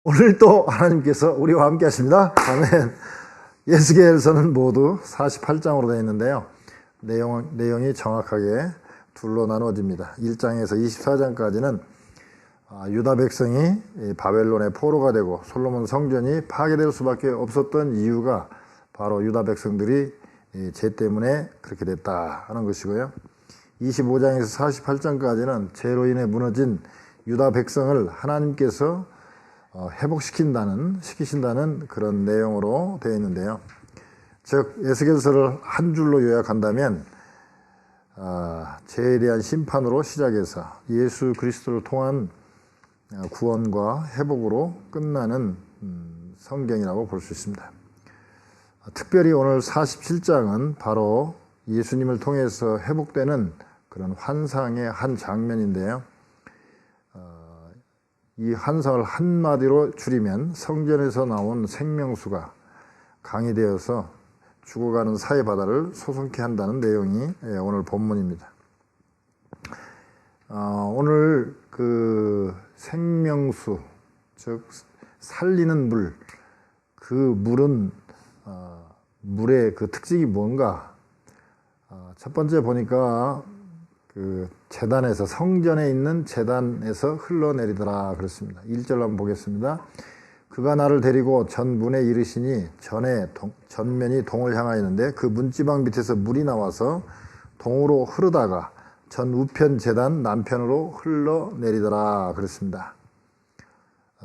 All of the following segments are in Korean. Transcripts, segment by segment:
오늘 또 하나님께서 우리와 함께 하십니다. 아멘. 에스겔서는 모두 48장으로 되어 있는데요. 내용이 정확하게 둘로 나누어집니다. 1장에서 24장까지는 유다 백성이 바벨론의 포로가 되고 솔로몬 성전이 파괴될 수밖에 없었던 이유가 바로 유다 백성들이 죄 때문에 그렇게 됐다 하는 것이고요. 25장에서 48장까지는 죄로 인해 무너진 유다 백성을 하나님께서 시키신다는 그런 내용으로 되어 있는데요. 즉 에스겔서를 한 줄로 요약한다면 죄에 대한 심판으로 시작해서 예수 그리스도를 통한 구원과 회복으로 끝나는 성경이라고 볼 수 있습니다. 특별히 오늘 47장은 바로 예수님을 통해서 회복되는 그런 환상의 한 장면인데요. 이 환상을 한마디로 줄이면 성전에서 나온 생명수가 강이 되어서 죽어가는 사해 바다를 소송케 한다는 내용이 오늘 본문입니다. 오늘 그 생명수, 즉 살리는 물, 그 물은 물의 그 특징이 뭔가? 첫 번째 보니까 그 제단에서, 성전에 있는 제단에서 흘러내리더라 그렇습니다. 1절 한번 보겠습니다. 그가 나를 데리고 전 문에 이르시니 전면이 동을 향하였는데 그 문지방 밑에서 물이 나와서 동으로 흐르다가 전 우편 제단 남편으로 흘러내리더라 그렇습니다.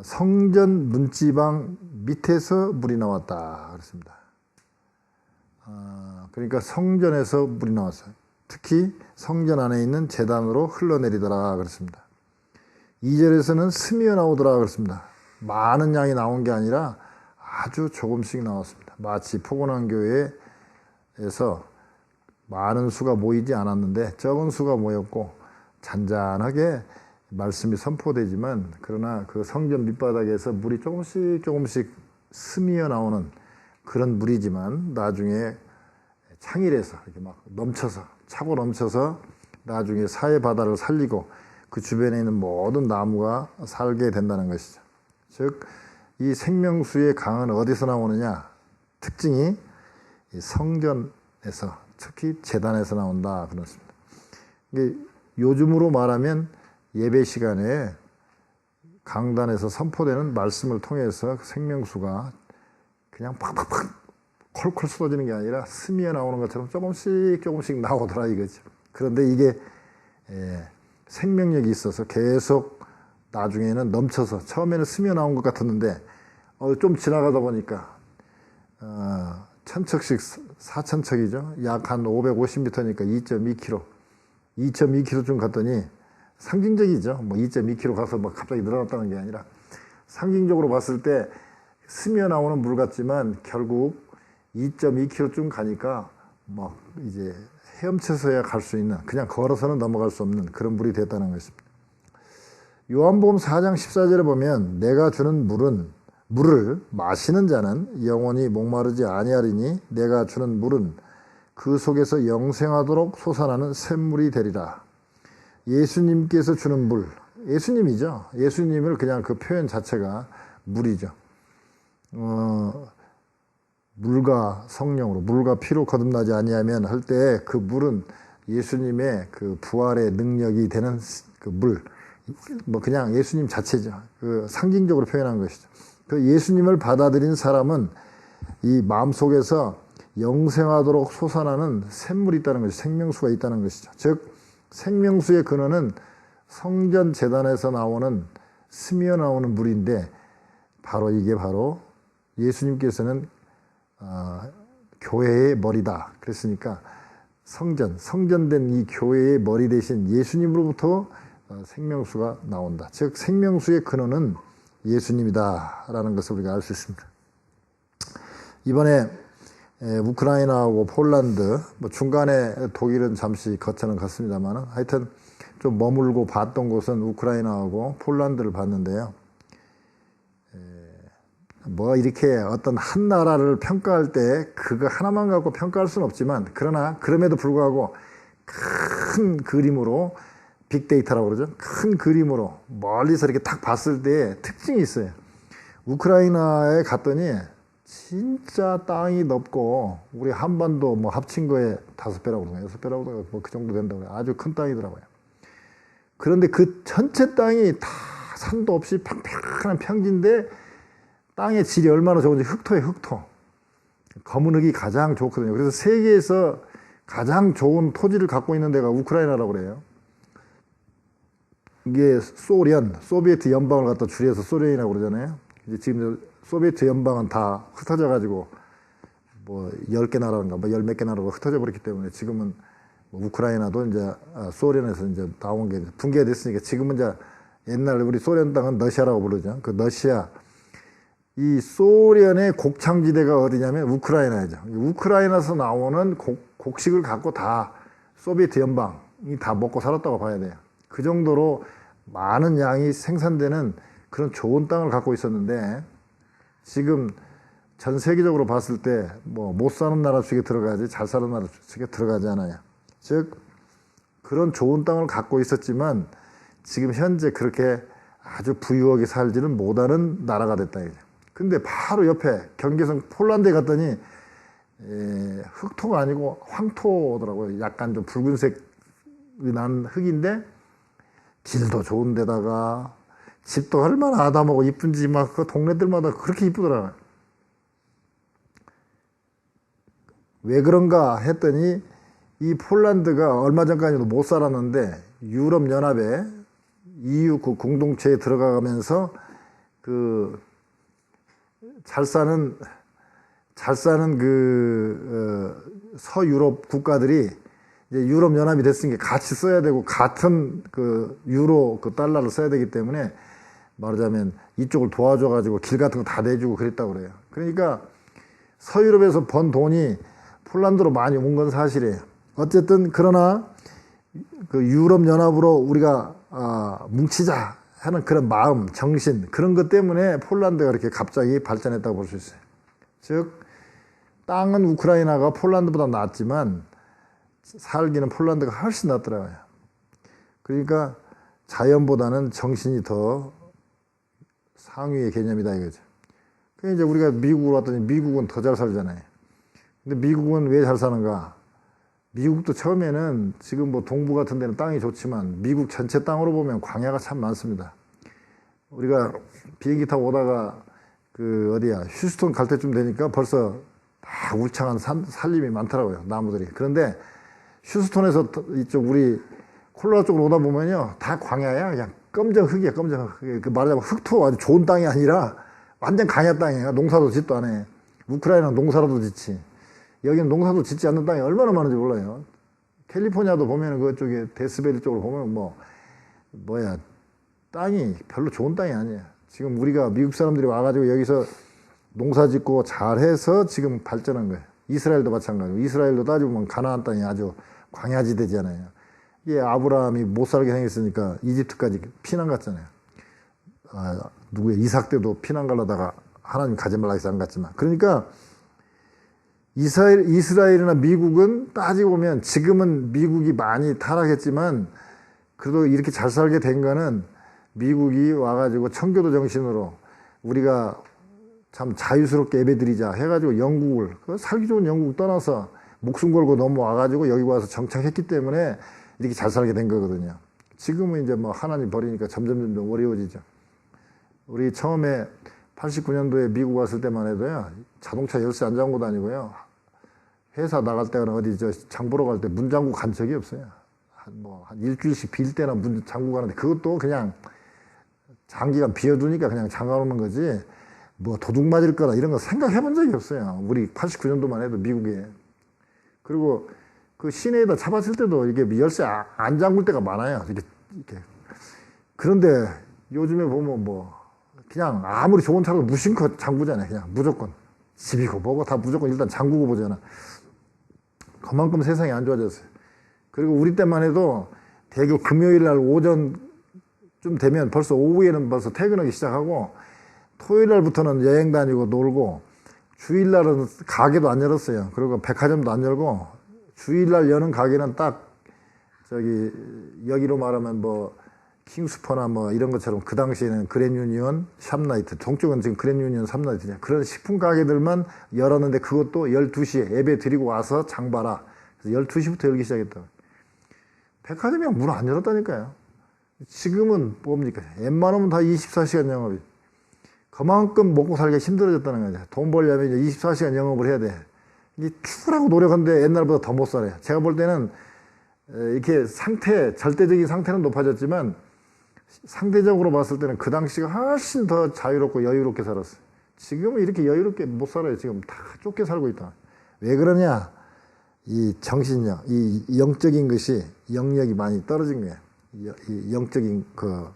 성전 문지방 밑에서 물이 나왔다 그렇습니다. 그러니까 성전에서 물이 나왔어요. 특히 성전 안에 있는 제단으로 흘러내리더라 그렇습니다. 2절에서는 스미어 나오더라 그렇습니다. 많은 양이 나온 게 아니라 아주 조금씩 나왔습니다. 마치 포근한 교회에서 많은 수가 모이지 않았는데 적은 수가 모였고 잔잔하게 말씀이 선포되지만, 그러나 그 성전 밑바닥에서 물이 조금씩 스미어 나오는 그런 물이지만 나중에 창일해서 이렇게 막 차고 넘쳐서 나중에 사해 바다를 살리고 그 주변에 있는 모든 나무가 살게 된다는 것이죠. 즉, 이 생명수의 강은 어디서 나오느냐? 특징이 성전에서, 특히 제단에서 나온다 그렇습니다. 이게 요즘으로 말하면 예배 시간에 강단에서 선포되는 말씀을 통해서 생명수가 그냥 팍팍팍 콜콜 쏟아지는 게 아니라 스미어 나오는 것처럼 조금씩 나오더라 이거죠. 그런데 이게 생명력이 있어서 계속 나중에는 넘쳐서, 처음에는 스미어 나온 것 같았는데 좀 지나가다 보니까 천척씩 4천척이죠. 약 한 550m니까 2.2km 갔더니, 상징적이죠. 뭐 2.2km 가서 막 갑자기 늘어났다는 게 아니라 상징적으로 봤을 때 스미어 나오는 물 같지만 결국 2.2km쯤 가니까 막 이제 헤엄쳐서야 갈 수 있는, 그냥 걸어서는 넘어갈 수 없는 그런 물이 됐다는 것입니다. 요한복음 4장 14절에 보면 내가 주는 물을 마시는 자는 영원히 목마르지 아니하리니 내가 주는 물은 그 속에서 영생하도록 솟아나는 샘물이 되리라. 예수님께서 주는 물, 예수님이죠. 예수님을 그냥 그 표현 자체가 물이죠. 물과 성령으로, 물과 피로 거듭나지 아니하면 할 때 그 물은 예수님의 그 부활의 능력이 되는 그 물, 뭐 그냥 예수님 자체죠. 그 상징적으로 표현한 것이죠. 그 예수님을 받아들인 사람은 이 마음속에서 영생하도록 솟아나는 샘물이 있다는 것이죠. 생명수가 있다는 것이죠. 즉 생명수의 근원은 성전 제단에서 나오는, 스미어 나오는 물인데, 이게 바로 예수님께서는 교회의 머리다 그랬으니까 성전된 이 교회의 머리 대신 예수님으로부터 생명수가 나온다. 즉 생명수의 근원은 예수님이다 라는 것을 우리가 알 수 있습니다. 이번에 우크라이나하고 폴란드, 뭐 중간에 독일은 잠시 거쳐는 갔습니다만, 하여튼 좀 머물고 봤던 곳은 우크라이나하고 폴란드를 봤는데요. 뭐 이렇게 어떤 한 나라를 평가할 때 그거 하나만 갖고 평가할 수는 없지만, 그러나 그럼에도 불구하고 큰 그림으로, 빅데이터라고 그러죠. 큰 그림으로 멀리서 이렇게 딱 봤을 때 특징이 있어요. 우크라이나에 갔더니 진짜 땅이 넓고 우리 한반도 뭐 합친 거에 5배라고 그러나 6배라고 뭐 그 정도 된다고 해요. 아주 큰 땅이더라고요. 그런데 그 전체 땅이 다 산도 없이 평평한 평지인데 땅의 질이 얼마나 좋은지 흑토에 흑토. 검은 흑이 가장 좋거든요. 그래서 세계에서 가장 좋은 토지를 갖고 있는 데가 우크라이나라고 그래요. 이게 소비에트 연방을 갖다 줄여서 소련이라고 그러잖아요. 이제 지금 소비에트 연방은 다 흩어져 가지고 뭐 10개 나라인가 뭐 10몇 개 나라가 흩어져 버렸기 때문에 지금은 뭐 우크라이나도 이제 소련에서 이제 나온 게 붕괴가 됐으니까 지금은 이제 옛날 우리 소련 땅은 러시아라고 부르죠. 그 러시아 이 소련의 곡창지대가 어디냐면 우크라이나죠. 우크라이나에서 나오는 곡식을 갖고 다 소비에트 연방이 다 먹고 살았다고 봐야 돼요. 그 정도로 많은 양이 생산되는 그런 좋은 땅을 갖고 있었는데 지금 전 세계적으로 봤을 때 뭐 못 사는 나라 쪽에 들어가지 잘 사는 나라 쪽에 들어가지 않아요. 즉 그런 좋은 땅을 갖고 있었지만 지금 현재 그렇게 아주 부유하게 살지는 못하는 나라가 됐다. 근데 바로 옆에 경계선 폴란드에 갔더니 흑토가 아니고 황토더라고요. 약간 좀 붉은색 난 흙인데 길도 좋은 데다가 집도 얼마나 아담하고 이쁜지 막 그 동네들마다 그렇게 이쁘더라고요. 왜 그런가 했더니 이 폴란드가 얼마 전까지도 못 살았는데 유럽연합에 EU 그 공동체에 들어가면서 그 잘 사는 서유럽 국가들이 이제 유럽 연합이 됐으니까 같이 써야 되고 같은 그 유로 그 달러를 써야 되기 때문에 말하자면 이쪽을 도와줘 가지고 길 같은 거 다 내주고 그랬다고 그래요. 그러니까 서유럽에서 번 돈이 폴란드로 많이 온 건 사실이에요. 어쨌든 그러나 그 유럽 연합으로 우리가 뭉치자 하는 그런 마음, 정신 그런 것 때문에 폴란드가 이렇게 갑자기 발전했다고 볼 수 있어요. 즉 땅은 우크라이나가 폴란드보다 낫지만 살기는 폴란드가 훨씬 낫더라고요. 그러니까 자연보다는 정신이 더 상위의 개념이다 이거죠. 그러니까 이제 우리가 미국으로 왔더니 미국은 더 잘 살잖아요. 근데 미국은 왜 잘 사는가? 미국도 처음에는 지금 뭐 동부 같은 데는 땅이 좋지만 미국 전체 땅으로 보면 광야가 참 많습니다. 우리가 비행기 타고 오다가 그 어디야 휴스턴 갈 때쯤 되니까 벌써 다 울창한 산림이 많더라고요. 나무들이. 그런데 휴스턴에서 이쪽 우리 콜로라도 쪽으로 오다 보면요 다 광야야. 그냥 검정 흙이야. 검정 흙. 그 말하자면 흑토 아주 좋은 땅이 아니라 완전 광야 땅이에요. 농사도 짓도 안 해. 우크라이나는 농사라도 짓지. 여기는 농사도 짓지 않는 땅이 얼마나 많은지 몰라요. 캘리포니아도 보면 그쪽에 데스밸리 쪽으로 보면 뭐야 땅이 별로 좋은 땅이 아니에요. 지금 우리가 미국 사람들이 와가지고 여기서 농사 짓고 잘해서 지금 발전한 거예요. 이스라엘도 마찬가지고 이스라엘도 따지보면 가나안 땅이 아주 광야지대잖아요. 이게 아브라함이 못 살게 생겼으니까 이집트까지 피난 갔잖아요. 누구야 이삭 때도 피난 가려다가 하나님 가지 말라 해서 안 갔지만 그러니까 이스라엘이나 미국은 따지고 보면 지금은 미국이 많이 타락했지만 그래도 이렇게 잘 살게 된 거는 미국이 와가지고 청교도 정신으로 우리가 참 자유스럽게 예배드리자 해가지고 영국을 살기 좋은 영국 떠나서 목숨 걸고 넘어와가지고 여기 와서 정착했기 때문에 이렇게 잘 살게 된 거거든요. 지금은 이제 뭐 하나님 버리니까 점점 어려워지죠. 우리 처음에 89년도에 미국 왔을 때만 해도요 자동차 열쇠 안 잠고 다니고요 회사 나갈 때나 어디 장 보러 갈 때 문 잠고 간 적이 없어요. 한 일주일씩 빌 때나 문 잠고 가는데 그것도 그냥 장기간 비워두니까 그냥 잠가놓는 거지 뭐 도둑 맞을 거나 이런 거 생각해 본 적이 없어요. 우리 89년도만 해도 미국에. 그리고 그 시내에다 차 봤을 때도 이게 열쇠 안 잠글 때가 많아요. 이렇게. 그런데 요즘에 보면 그냥 아무리 좋은 차라도 무심코 잠그잖아요. 그냥 무조건. 집이고 뭐고 다 무조건 일단 잠그고 보잖아. 그만큼 세상이 안 좋아졌어요. 그리고 우리 때만 해도 대개 금요일 날 오전쯤 되면 벌써 오후에는 벌써 퇴근하기 시작하고 토요일 날부터는 여행 다니고 놀고 주일 날은 가게도 안 열었어요. 그리고 백화점도 안 열고 주일 날 여는 가게는 딱 여기로 말하면 킹스퍼나 뭐 이런 것처럼 그 당시에는 그랜유니온, 샵라이트, 동쪽은 지금 그랜유니온, 샵라이트냐 그런 식품 가게들만 열었는데 그것도 12시에 예배 드리고 와서 장 봐라. 그래서 12시부터 열기 시작했다. 백화점이 문 안 열었다니까요. 지금은 뭡니까? 웬만하면 다 24시간 영업이. 그만큼 먹고 살기가 힘들어졌다는 거죠. 돈 벌려면 이제 24시간 영업을 해야 돼. 이게 죽으라고 노력하는데 옛날보다 더 못 살아요. 제가 볼 때는 이렇게 절대적인 상태는 높아졌지만 상대적으로 봤을 때는 그 당시가 훨씬 더 자유롭고 여유롭게 살았어요. 지금은 이렇게 여유롭게 못 살아요. 지금 다 쫓겨 살고 있다. 왜 그러냐? 이 정신력, 이 영적인 것이 영역이 많이 떨어진 거예요. 이 영적인 그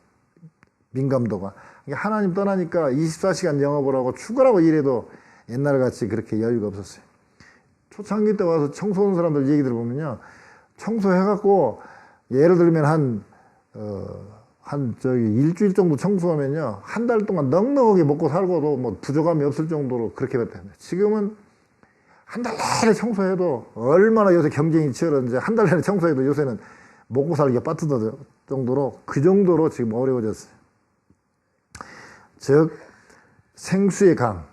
민감도가. 하나님 떠나니까 24시간 영업을 하고 죽으라고 일해도 옛날같이 그렇게 여유가 없었어요. 초창기 때 와서 청소하는 사람들 얘기 들어보면요. 청소해갖고 예를 들면 일주일 정도 청소하면요. 한 달 동안 넉넉하게 먹고 살고도 뭐 부족함이 없을 정도로 그렇게 됐다. 지금은 한 달 내내 청소해도 얼마나 요새 경쟁이 치열한지 한 달 내내 청소해도 요새는 먹고 살기가 빠뜨던 정도로 그 정도로 지금 어려워졌어요. 즉 생수의 강,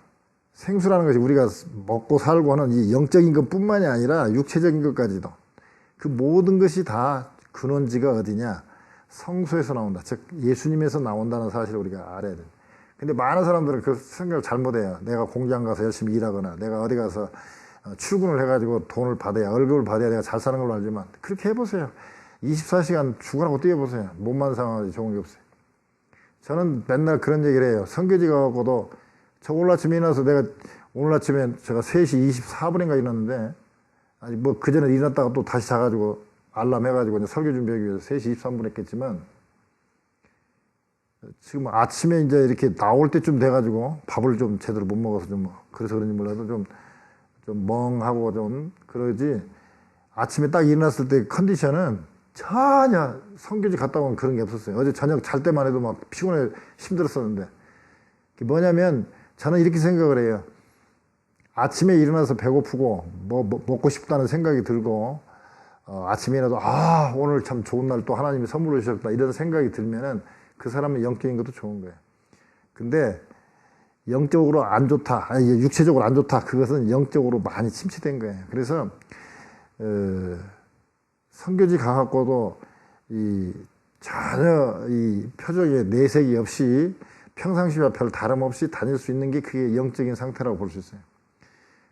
생수라는 것이 우리가 먹고 살고 하는 이 영적인 것뿐만이 아니라 육체적인 것까지도 그 모든 것이 다 근원지가 어디냐? 성소에서 나온다. 즉 예수님에서 나온다는 사실을 우리가 알아야 돼요. 근데 많은 사람들은 그 생각을 잘못해요. 내가 공장 가서 열심히 일하거나 내가 어디 가서 출근을 해가지고 돈을 받아야 월급을 받아야 내가 잘 사는 걸로 알지만 그렇게 해보세요. 24시간 죽으라고 뛰어보세요. 몸만 상하지 좋은 게 없어요. 저는 맨날 그런 얘기를 해요. 선교지 가고도 저 오늘 아침에 일어나서 내가 오늘 아침에 제가 3시 24분인가 일어났는데 아니 뭐 그 전에 일어났다가 또 다시 자가지고 알람 해가지고 이제 설교 준비하기 위해서 3시 23분 했겠지만 지금 아침에 이제 이렇게 나올 때쯤 돼가지고 밥을 좀 제대로 못 먹어서 좀 그래서 그런지 몰라도 좀 멍하고 좀 그러지 아침에 딱 일어났을 때 컨디션은 전혀 선교지 갔다 오면 그런 게 없었어요. 어제 저녁 잘 때만 해도 막 피곤해 힘들었었는데 그게 뭐냐면 저는 이렇게 생각을 해요. 아침에 일어나서 배고프고 먹고 싶다는 생각이 들고 아침에라도 오늘 참 좋은 날 또 하나님이 선물을 주셨다 이런 생각이 들면은 그 사람은 영적인 것도 좋은 거예요. 근데 영적으로 안 좋다, 육체적으로 안 좋다 그것은 영적으로 많이 침체된 거예요. 그래서 선교지 가갖고도 전혀 이 표정에 내색이 없이 평상시와 별 다름없이 다닐 수 있는 게 그게 영적인 상태라고 볼 수 있어요.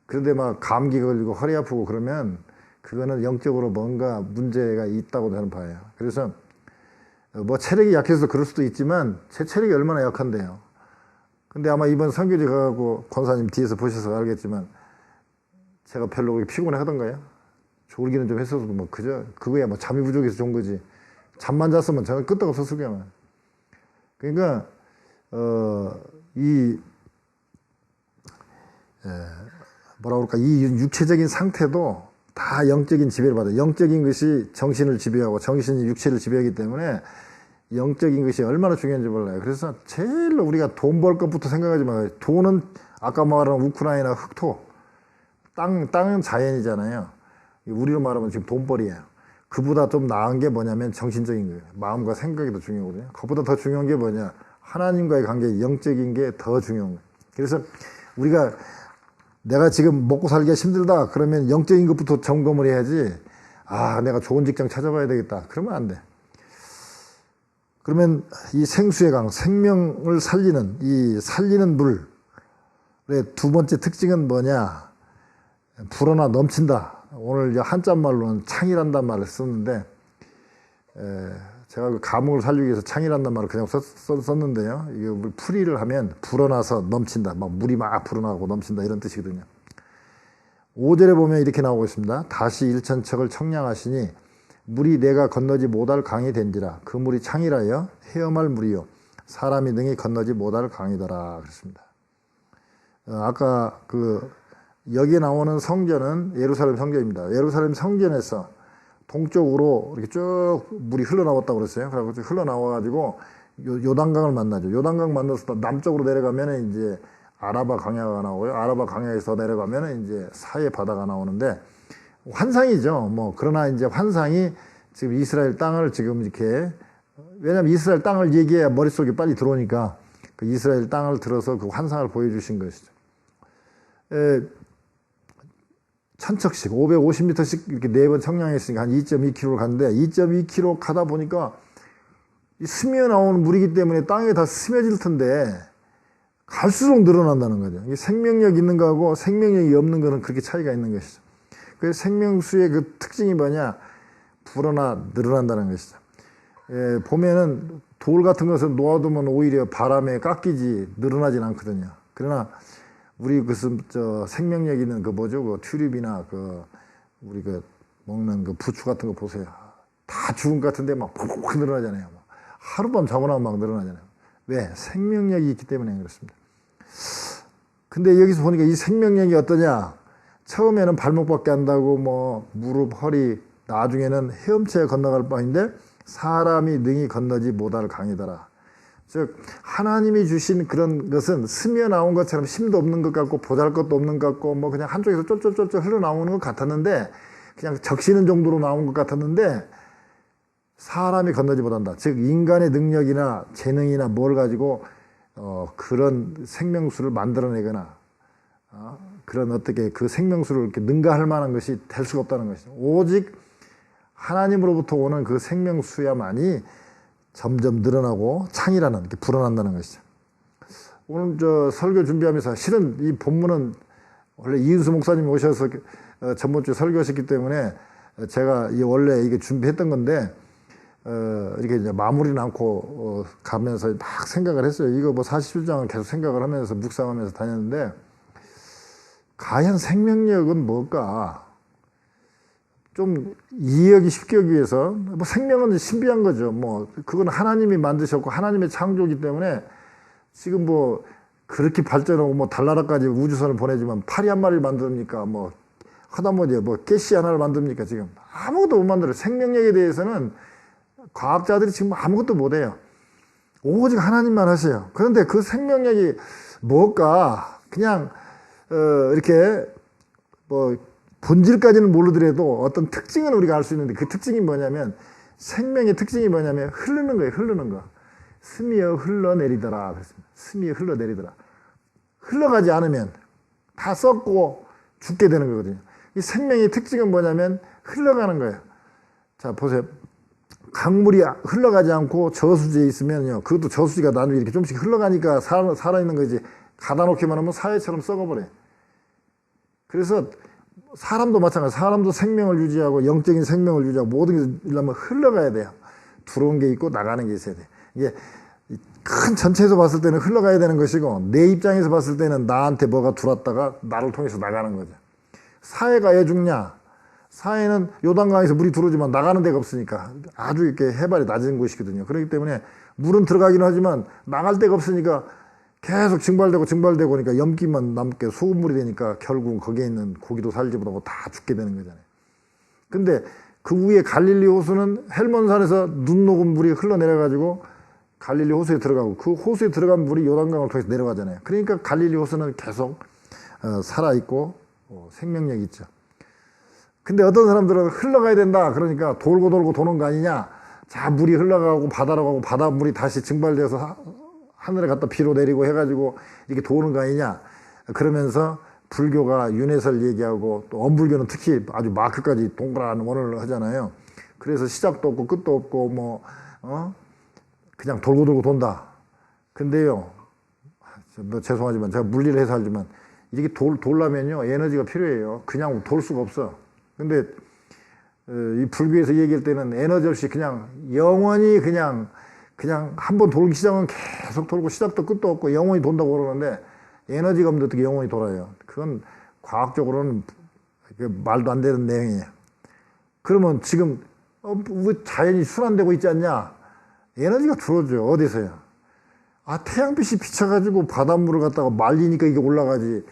그런데 막 감기 걸리고 허리 아프고 그러면 그거는 영적으로 뭔가 문제가 있다고 저는 봐요. 그래서 뭐 체력이 약해서 그럴 수도 있지만 제 체력이 얼마나 약한데요. 근데 아마 이번 선교지 가고 권사님 뒤에서 보셔서 알겠지만 제가 별로 피곤해 하던가요? 졸기는 좀 했어도 뭐 그거야 뭐 잠이 부족해서 좋은 거지. 잠만 잤으면 저는 끄떡없었을 거야. 그러니까 뭐라 그럴까 이 육체적인 상태도 다 영적인 지배를 받아요. 영적인 것이 정신을 지배하고 정신이 육체를 지배하기 때문에 영적인 것이 얼마나 중요한지 몰라요. 그래서 제일로 우리가 돈 벌 것부터 생각하지 말아요. 돈은 아까 말한 우크라이나 흑토 땅은 자연이잖아요. 우리로 말하면 지금 돈벌이에요. 그보다 좀 나은 게 뭐냐면 정신적인 거예요. 마음과 생각이 더 중요하거든요. 그보다 더 중요한 게 뭐냐 하나님과의 관계 영적인 게 더 중요한 거예요. 그래서 우리가 내가 지금 먹고 살기가 힘들다 그러면 영적인 것부터 점검을 해야지 내가 좋은 직장 찾아봐야 되겠다 그러면 안 돼. 그러면 이 생수의 강 생명을 살리는 이 살리는 물의 두 번째 특징은 뭐냐 불어나 넘친다. 오늘 한자말로는 창이란단 말을 썼는데 제가 그 감흥을 살리기 위해서 창이란단 말을 그냥 썼는데요. 이게 풀이를 하면 불어나서 넘친다. 막 물이 막 불어나고 넘친다 이런 뜻이거든요. 5절에 보면 이렇게 나오고 있습니다. 다시 일천척을 청량하시니 물이 내가 건너지 못할 강이 된지라. 그 물이 창이라여 헤엄할 물이요 사람이 능히 건너지 못할 강이더라 그랬습니다. 아까 여기에 나오는 성전은 예루살렘 성전입니다. 예루살렘 성전에서 동쪽으로 이렇게 쭉 물이 흘러나왔다고 그랬어요. 그래서 흘러나와가지고 요단강을 만나죠. 요단강 만나서 남쪽으로 내려가면 이제 아라바 강야가 나오고요. 아라바 강야에서 내려가면 이제 사해 바다가 나오는데 환상이죠. 그러나 이제 환상이 지금 이스라엘 땅을 지금 이렇게 왜냐하면 이스라엘 땅을 얘기해야 머릿속에 빨리 들어오니까 그 이스라엘 땅을 들어서 그 환상을 보여주신 것이죠. 천척씩 550m씩 이렇게 4번 청량했으니까 한 2.2km를 갔는데 2.2km 가다 보니까 스며 나오는 물이기 때문에 땅에 다 스며질 텐데 갈수록 늘어난다는 거죠. 이게 생명력 있는 거하고 생명력이 없는 거는 그렇게 차이가 있는 것이죠. 그래서 생명수의 그 특징이 뭐냐? 불어나 늘어난다는 것이죠. 보면은 돌 같은 것을 놓아두면 오히려 바람에 깎이지 늘어나진 않거든요. 그러나 우리 저 생명력 있는 그 뭐죠? 그 튤립이나 그 우리 그 먹는 그 부추 같은 거 보세요. 다 죽은 것 같은데 막 푹 늘어나잖아요. 하룻밤 자고 나면 막 늘어나잖아요. 왜? 생명력이 있기 때문에 그렇습니다. 근데 여기서 보니까 이 생명력이 어떠냐? 처음에는 발목밖에 안 닿고 뭐 무릎, 허리, 나중에는 헤엄쳐 건너갈 바인데 사람이 능히 건너지 못할 강이더라. 즉 하나님이 주신 그런 것은 스며 나온 것처럼 힘도 없는 것 같고 보잘것도 없는 것 같고 뭐 그냥 한쪽에서 쫄쫄쫄쫄 흘러나오는 것 같았는데 그냥 적시는 정도로 나온 것 같았는데 사람이 건너지 못한다. 즉 인간의 능력이나 재능이나 뭘 가지고 그런 생명수를 만들어내거나 그런 어떻게 그 생명수를 이렇게 능가할 만한 것이 될 수가 없다는 것이죠. 오직 하나님으로부터 오는 그 생명수야만이 점점 늘어나고 창이라는 이렇게 불어난다는 것이죠. 오늘 저 설교 준비하면서 실은 이 본문은 원래 이은수 목사님이 오셔서 전번주에 설교하셨기 때문에 제가 원래 이게 준비했던 건데 이렇게 이제 마무리는 않고 가면서 막 생각을 했어요. 이거 뭐 40주장을 계속 생각을 하면서 묵상하면서 다녔는데 과연 생명력은 뭘까? 좀 이해하기 쉽게 하기 위해서 뭐 생명은 신비한 거죠. 뭐 그건 하나님이 만드셨고 하나님의 창조이기 때문에 지금 뭐 그렇게 발전하고 뭐 달나라까지 우주선을 보내지만 파리 한 마리를 만듭니까? 뭐 하다못해 뭐 가시 하나를 만듭니까? 지금 아무것도 못 만들어요. 생명력에 대해서는 과학자들이 지금 아무것도 못해요. 오직 하나님만 하세요. 그런데 그 생명력이 뭘까? 그냥 이렇게 뭐 본질까지는 모르더라도 어떤 특징은 우리가 알 수 있는데 그 특징이 뭐냐면 생명의 특징이 뭐냐면 흐르는 거예요. 흐르는 거. 스미어 흘러내리더라. 그랬습니다. 스미어 흘러내리더라. 흘러가지 않으면 다 썩고 죽게 되는 거거든요. 이 생명의 특징은 뭐냐면 흘러가는 거예요. 자 보세요. 강물이 흘러가지 않고 저수지에 있으면요. 그것도 저수지가 나중에 이렇게 좀씩 흘러가니까 살아있는 거지. 가다 놓기만 하면 사회처럼 썩어버려요. 그래서 사람도 마찬가지. 사람도 생명을 유지하고 영적인 생명을 유지하고 모든 게 이러면 흘러가야 돼요. 들어온 게 있고 나가는 게 있어야 돼요. 이게 큰 전체에서 봤을 때는 흘러가야 되는 것이고 내 입장에서 봤을 때는 나한테 뭐가 들어왔다가 나를 통해서 나가는 거죠. 사회가 왜 죽냐? 사회는 요단강에서 물이 들어오지만 나가는 데가 없으니까 아주 이렇게 해발이 낮은 곳이거든요. 그렇기 때문에 물은 들어가긴 하지만 나갈 데가 없으니까 계속 증발되고 그러니까 염기만 남게 소금물이 되니까 결국 거기에 있는 고기도 살지 못하고 다 죽게 되는 거잖아요. 근데 그 위에 갈릴리 호수는 헬몬산에서 눈 녹은 물이 흘러내려가지고 갈릴리 호수에 들어가고 그 호수에 들어간 물이 요단강을 통해서 내려가잖아요. 그러니까 갈릴리 호수는 계속 살아있고 생명력이 있죠. 근데 어떤 사람들은 흘러가야 된다. 그러니까 돌고 도는 거 아니냐. 자, 물이 흘러가고 바다로 가고 바다 물이 다시 증발돼서 하늘에 갖다 비로 내리고 해가지고 이렇게 도는 거 아니냐. 그러면서 불교가 윤회설 얘기하고 또 원불교는 특히 아주 마크까지 동그란 원을 하잖아요. 그래서 시작도 없고 끝도 없고 뭐 그냥 돌고 돈다. 근데요, 뭐 죄송하지만 제가 물리를 해서 알지만 이렇게 돌려면요 에너지가 필요해요. 그냥 돌 수가 없어. 근데 이 불교에서 얘기할 때는 에너지 없이 그냥 영원히 그냥 한 번 돌기 시작은 계속 돌고 시작도 끝도 없고 영원히 돈다고 그러는데 에너지가 없는데 어떻게 영원히 돌아요? 그건 과학적으로는 말도 안 되는 내용이에요. 그러면 지금 왜 자연이 순환되고 있지 않냐? 에너지가 들어오죠. 어디서요? 태양빛이 비쳐가지고 바닷물을 갖다가 말리니까 이게 올라가지.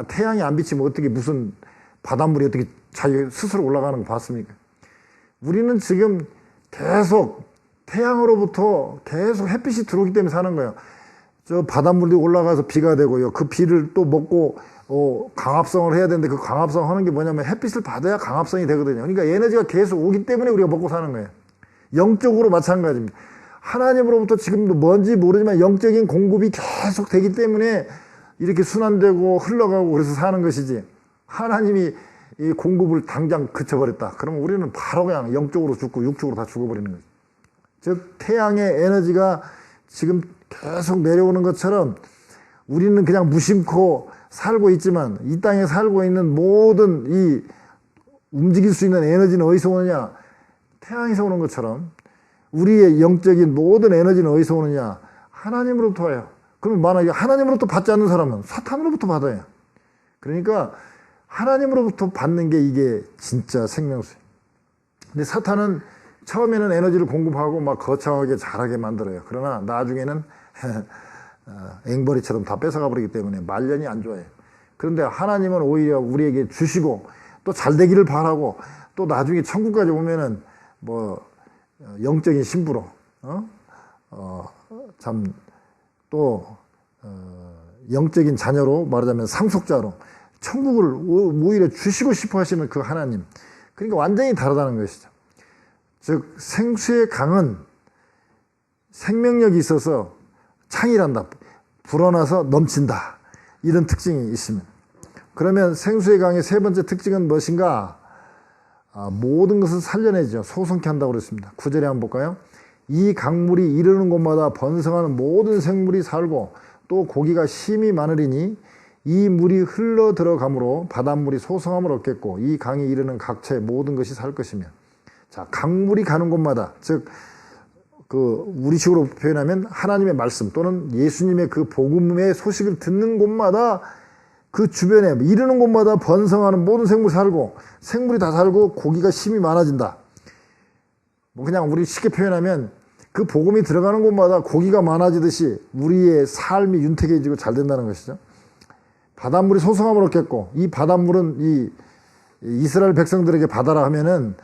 태양이 안 비치면 어떻게 무슨 바닷물이 어떻게 자기 스스로 올라가는 거 봤습니까? 우리는 지금 계속 태양으로부터 계속 햇빛이 들어오기 때문에 사는 거예요. 저 바닷물이 올라가서 비가 되고요. 그 비를 또 먹고 강합성을 해야 되는데 그 강합성 하는 게 뭐냐면 햇빛을 받아야 강합성이 되거든요. 그러니까 에너지가 계속 오기 때문에 우리가 먹고 사는 거예요. 영적으로 마찬가지입니다. 하나님으로부터 지금도 뭔지 모르지만 영적인 공급이 계속 되기 때문에 이렇게 순환되고 흘러가고 그래서 사는 것이지, 하나님이 이 공급을 당장 그쳐버렸다 그러면 우리는 바로 그냥 영적으로 죽고 육적으로 다 죽어버리는 거죠. 즉 태양의 에너지가 지금 계속 내려오는 것처럼 우리는 그냥 무심코 살고 있지만 이 땅에 살고 있는 모든 이 움직일 수 있는 에너지는 어디서 오느냐? 태양에서 오는 것처럼 우리의 영적인 모든 에너지는 어디서 오느냐? 하나님으로부터 와요. 그러면 만약에 하나님으로부터 받지 않는 사람은 사탄으로부터 받아요. 그러니까 하나님으로부터 받는 게 이게 진짜 생명수예요. 근데 사탄은 처음에는 에너지를 공급하고 막 거창하게 잘하게 만들어요. 그러나 나중에는 앵벌이처럼 다 뺏어가 버리기 때문에 말년이 안 좋아요. 그런데 하나님은 오히려 우리에게 주시고 또 잘 되기를 바라고 또 나중에 천국까지 오면은 뭐 영적인 신부로 참 또 영적인 자녀로 말하자면 상속자로 천국을 오히려 주시고 싶어 하시는 그 하나님. 그러니까 완전히 다르다는 것이죠. 즉 생수의 강은 생명력이 있어서 창이란다. 불어나서 넘친다. 이런 특징이 있습니다. 그러면 생수의 강의 세 번째 특징은 무엇인가? 모든 것을 살려내죠. 소성케 한다고 그랬습니다. 9절에 한번 볼까요? 이 강물이 이르는 곳마다 번성하는 모든 생물이 살고 또 고기가 심히 많으리니 이 물이 흘러 들어가므로 바닷물이 소성함을 얻겠고 이 강이 이르는 각처의 모든 것이 살 것이며. 자, 강물이 가는 곳마다, 즉 우리식으로 표현하면 하나님의 말씀 또는 예수님의 그 복음의 소식을 듣는 곳마다 그 주변에 이르는 곳마다 번성하는 모든 생물이 살고 생물이 다 살고 고기가 심히 많아진다. 뭐 그냥 우리 쉽게 표현하면 그 복음이 들어가는 곳마다 고기가 많아지듯이 우리의 삶이 윤택해지고 잘 된다는 것이죠. 바닷물이 소성함을 얻겠고 이 바닷물은 이 이스라엘 백성들에게 바다라 하면은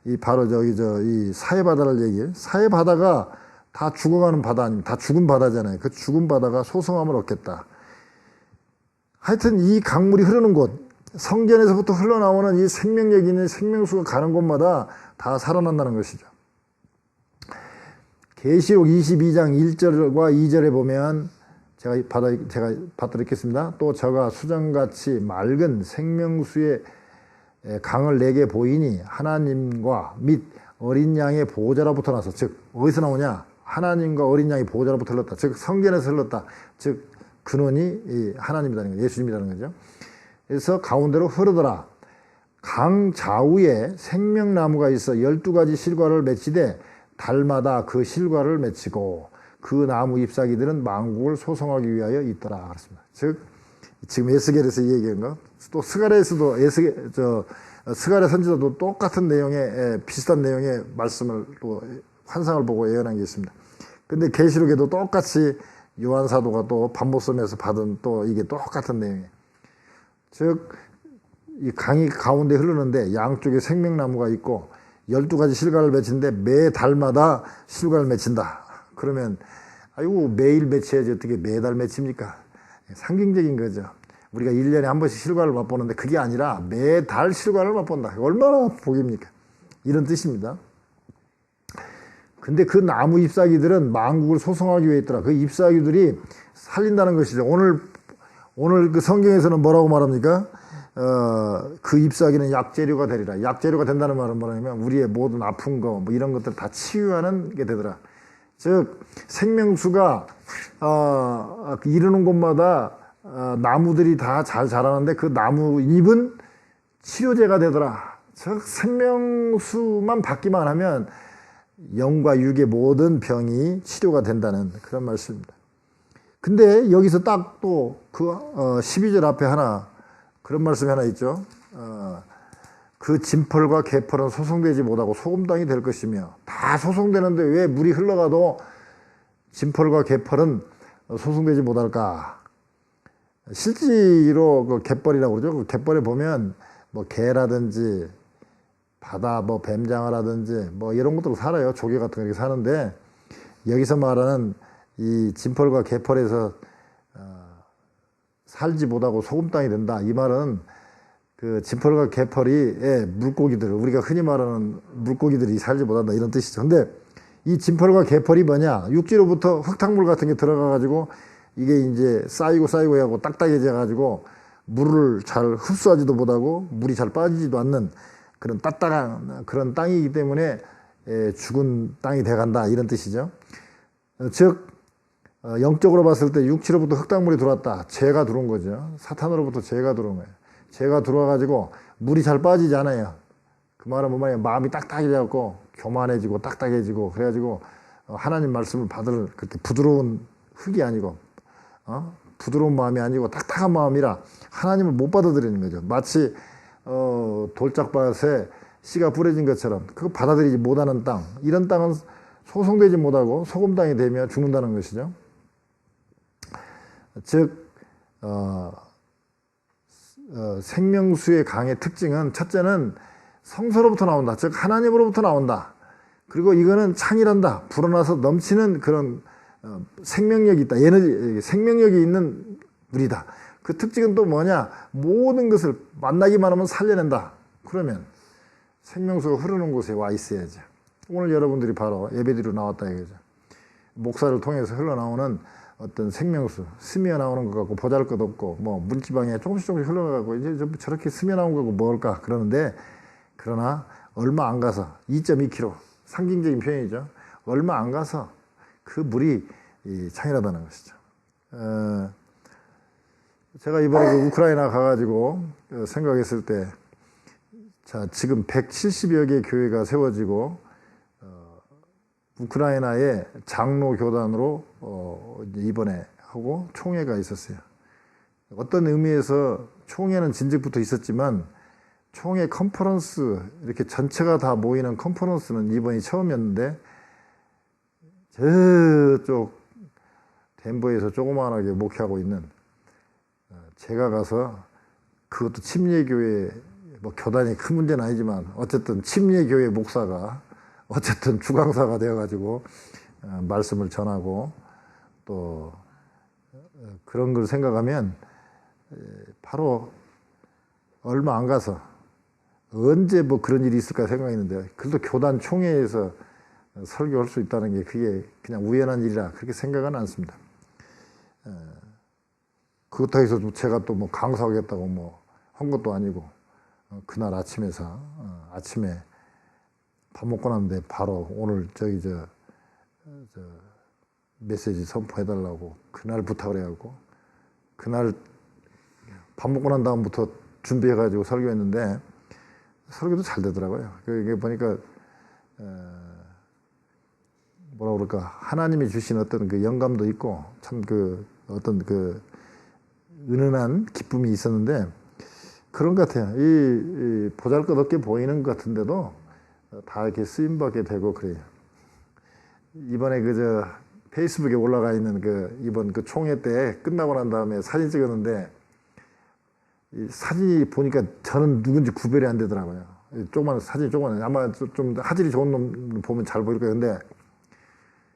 이 바로 이 사해 바다를 얘기해요. 사해 바다가 다 죽어가는 바다 아닙니까? 다 죽은 바다잖아요. 그 죽은 바다가 소성함을 얻겠다. 하여튼 이 강물이 흐르는 곳, 성전에서부터 흘러나오는 이 생명력 있는 생명수가 가는 곳마다 다 살아난다는 것이죠. 계시록 22장 1절과 2절에 보면 제가 받들었겠습니다. 또 저가 수정같이 맑은 생명수의 강을 내게 보이니 하나님과 및 어린 양의 보호자로부터 나서, 즉 어디서 나오냐? 하나님과 어린 양의 보호자로부터 흘렀다. 즉 성전에서 흘렀다. 즉 근원이 하나님이라는 거죠. 예수님이라는 거죠. 그래서 가운데로 흐르더라. 강 좌우에 생명나무가 있어 12가지 실과를 맺히되 달마다 그 실과를 맺히고 그 나무 잎사귀들은 만국을 소성하기 위하여 있더라. 그렇습니다. 즉 지금 에스겔에서 얘기한 거, 또 스가랴에서도 스가랴 선지자도 똑같은 내용의 비슷한 내용의 말씀을 또 환상을 보고 예언한 게 있습니다. 근데 계시록에도 똑같이 요한 사도가 또 반복섬에서 받은 또 이게 똑같은 내용이에요. 즉 이 강이 가운데 흐르는데 양쪽에 생명나무가 있고 12가지 실과를 맺힌데 매 달마다 실과를 맺힌다. 그러면 아이고 매일 맺혀야지 어떻게 매달 맺힙니까? 상징적인 거죠. 우리가 1년에 한 번씩 실과를 맛보는데 그게 아니라 매달 실과를 맛본다. 얼마나 복입니까? 이런 뜻입니다. 근데 그 나무 잎사귀들은 만국을 소성하기 위해 있더라. 그 잎사귀들이 살린다는 것이죠. 오늘 그 성경에서는 뭐라고 말합니까? 그 잎사귀는 약재료가 되리라. 약재료가 된다는 말은 뭐냐면 우리의 모든 아픈 거, 뭐 이런 것들 다 치유하는 게 되더라. 즉, 생명수가, 이르는 곳마다 나무들이 다 잘 자라는데 그 나무 잎은 치료제가 되더라. 즉, 생명수만 받기만 하면 영과 육의 모든 병이 치료가 된다는 그런 말씀입니다. 근데 여기서 딱 또 그 12절 앞에 하나 그런 말씀이 하나 있죠. 그 진펄과 개펄은 소송되지 못하고 소금당이 될 것이며. 다 소송되는데 왜 물이 흘러가도 진펄과 개펄은 소송되지 못할까? 실제로 그 갯벌이라고 그러죠. 그 갯벌에 보면 뭐 개라든지 바다 뭐 뱀장어라든지 뭐 이런 것들 살아요. 조개 같은 거 이렇게 사는데 여기서 말하는 이 진펄과 개펄에서 살지 못하고 소금땅이 된다. 이 말은 그 진펄과 개펄이 물고기들, 우리가 흔히 말하는 물고기들이 살지 못한다 이런 뜻이죠. 근데 이 진펄과 개펄이 뭐냐? 육지로부터 흙탕물 같은 게 들어가가지고 이게 이제 쌓이고 하고 딱딱해져가지고 물을 잘 흡수하지도 못하고 물이 잘 빠지지도 않는 그런 딱딱한 그런 땅이기 때문에 죽은 땅이 돼간다 이런 뜻이죠. 즉 영적으로 봤을 때 육지로부터 흙탕물이 들어왔다. 죄가 들어온 거죠. 사탄으로부터 죄가 들어온 거예요. 죄가 들어와가지고 물이 잘 빠지지 않아요. 그 말은 뭐 말이야, 마음이 딱딱해져갖고 교만해지고 딱딱해지고 그래가지고 하나님 말씀을 받을 그렇게 부드러운 흙이 아니고 부드러운 마음이 아니고 딱딱한 마음이라 하나님을 못 받아들이는 거죠. 마치 돌짝밭에 씨가 뿌려진 것처럼 그거 받아들이지 못하는 땅, 이런 땅은 소송되지 못하고 소금 땅이 되면 죽는다는 것이죠. 즉 생명수의 강의 특징은 첫째는 성서로부터 나온다. 즉 하나님으로부터 나온다. 그리고 이거는 창이란다. 불어나서 넘치는 그런 생명력이 있다. 에너지, 생명력이 있는 물이다. 그 특징은 또 뭐냐? 모든 것을 만나기만 하면 살려낸다. 그러면 생명수가 흐르는 곳에 와 있어야죠. 오늘 여러분들이 바로 예배드리러 나왔다 이거죠. 목사를 통해서 흘러나오는 어떤 생명수, 스며 나오는 것 같고 보잘것없고 뭐 물지방에 조금씩 흘러가고 이제 저렇게 스며 나온 거고 뭘까 그러는데, 그러나 얼마 안 가서 2.2km, 상징적인 표현이죠. 얼마 안 가서 그 물이 창이라다는 것이죠. 제가 이번에 그 우크라이나 가가지고 생각했을 때, 자, 지금 170여 개 교회가 세워지고 우크라이나의 장로 교단으로 이번에 하고 총회가 있었어요. 어떤 의미에서 총회는 진즉부터 있었지만 총회 컨퍼런스, 이렇게 전체가 다 모이는 컨퍼런스는 이번이 처음이었는데, 저쪽 덴버에서 조그만하게 목회하고 있는 제가 가서, 그것도 침례교회, 뭐 교단이 큰 문제는 아니지만 어쨌든 침례교회 목사가 어쨌든 주강사가 되어가지고 말씀을 전하고 또 그런 걸 생각하면 바로 얼마 안 가서 언제 뭐 그런 일이 있을까 생각했는데, 그래도 교단 총회에서 설교할 수 있다는 게 그게 그냥 우연한 일이라 그렇게 생각은 않습니다. 그렇다고 해서 제가 또 뭐 강사하겠다고 뭐 한 것도 아니고, 그날 아침에서 아침에 밥 먹고 났는데 바로 오늘 저기 저 메시지 선포해달라고 그날 부탁을 해갖고, 그날 밥 먹고 난 다음부터 준비해가지고 설교했는데 설교도 잘 되더라고요. 이게 보니까 뭐라 그럴까, 하나님이 주신 어떤 그 영감도 있고 참 그 어떤 그 은은한 기쁨이 있었는데, 그런 것 같아요. 이 보잘것없게 보이는 것 같은데도 다 이렇게 쓰임받게 되고 그래요. 이번에 그 페이스북에 올라가 있는 그 이번 그 총회 때 끝나고 난 다음에 사진 찍었는데, 이 사진이 보니까 저는 누군지 구별이 안 되더라고요. 조그만 사진이 조그만, 아마 좀 화질이 좋은 놈 보면 잘 보일 거예요. 근데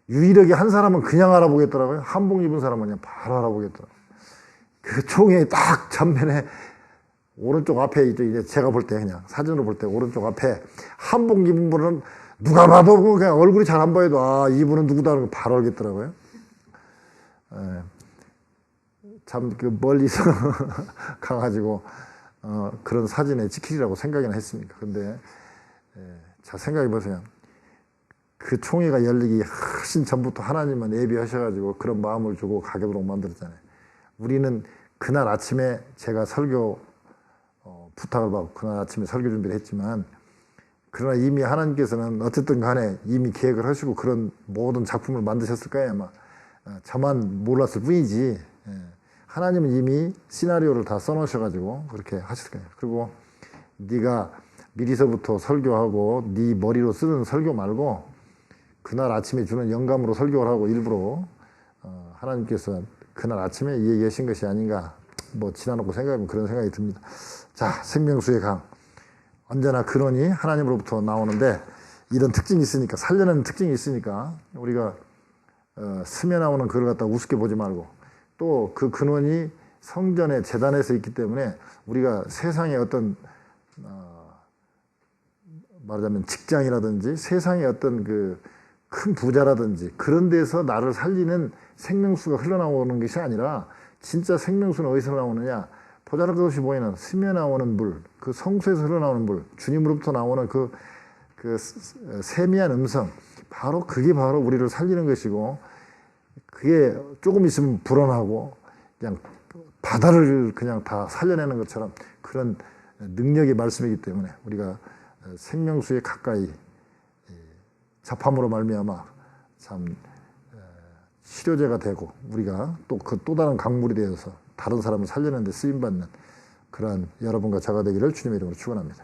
유일하게 한 사람은 그냥 알아보겠더라고요. 한복 입은 사람은 그냥 바로 알아보겠더라고요. 그 총회 딱 전면에 오른쪽 앞에 이제 제가 볼 때, 그냥 사진으로 볼 때 오른쪽 앞에 한복 입은 분은 누가 봐도 그냥 얼굴이 잘 안 보여도 아, 이분은 누구다라는 걸 바로 알겠더라고요. 참 그 멀리서 가가지고 그런 사진에 찍히리라고 생각이나 했습니까? 근데 자, 생각해 보세요. 그 총회가 열리기 훨씬 전부터 하나님은 예비하셔가지고 그런 마음을 주고 가게도록 만들었잖아요. 우리는 그날 아침에 제가 설교 부탁을 받고 그날 아침에 설교 준비를 했지만, 그러나 이미 하나님께서는 어쨌든 간에 이미 계획을 하시고 그런 모든 작품을 만드셨을 거예요. 아마 저만 몰랐을 뿐이지 하나님은 이미 시나리오를 다 써놓으셔가지고 그렇게 하실 거예요. 그리고 네가 미리서부터 설교하고 네 머리로 쓰는 설교 말고 그날 아침에 주는 영감으로 설교를 하고 일부러 하나님께서 그날 아침에 이 얘기하신 것이 아닌가, 뭐 지나놓고 생각하면 그런 생각이 듭니다. 자, 생명수의 강, 언제나 근원이 하나님으로부터 나오는데 이런 특징이 있으니까, 살려내는 특징이 있으니까 우리가 스며 나오는 그걸 갖다 우습게 보지 말고, 또 그 근원이 성전의 제단에서 있기 때문에 우리가 세상의 어떤 말하자면 직장이라든지 세상의 어떤 그 큰 부자라든지 그런 데서 나를 살리는 생명수가 흘러나오는 것이 아니라 진짜 생명수는 어디서 나오느냐? 보잘것없이 보이는 스며 나오는 물, 그 성소에서 흘러나오는 물, 주님으로부터 나오는 그 세미한 음성, 그게 바로 우리를 살리는 것이고, 그게 조금 있으면 불어나고 그냥 바다를 그냥 다 살려내는 것처럼 그런 능력의 말씀이기 때문에 우리가 생명수에 가까이 접함으로 말미암아 참 치료제가 되고 우리가 또 그 또 다른 강물이 되어서 다른 사람을 살려내는 데 쓰임받는 그러한 여러분과 저가 되기를 주님의 이름으로 축원합니다.